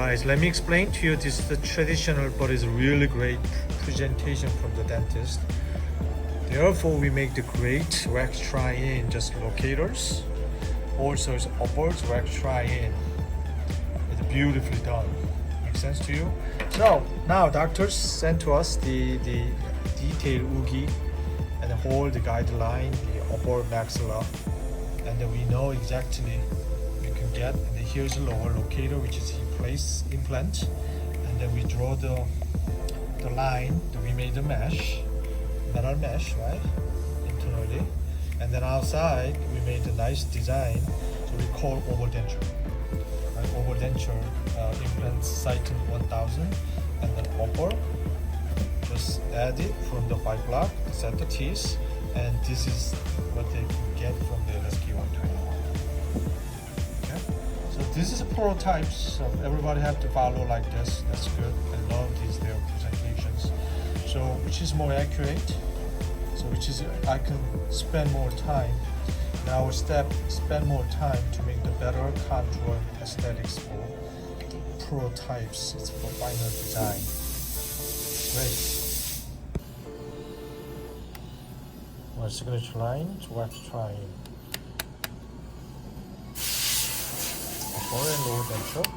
guys, let me explain to you. This is the traditional but is really great presentation from the dentist. Therefore, we make the great wax try-in just locators. Also, it's upwards wax try-in. It's beautifully done. Makes sense to you? So now doctors sent to us the detailed oogie and the whole the guideline, the upper maxilla, and then we know exactly you can get. And then here's a lower locator, which is in place implant, and then we draw the line. That we made the mesh, metal mesh, right, internally, and then outside we made a nice design. So we call overdenture. Overdenture implant Cyton 1000, and then upper just add it from the white block, set the teeth, and this is what they can get from the LSK 121. Okay, so this is a prototype, so everybody have to follow like this. That's good. I love these their presentations. So which is more accurate? So which is I can spend more time. Now spend more time to make the better contour aesthetics for prototypes. It's for final design. Great. My signature line to wax try. Upper and lower denture.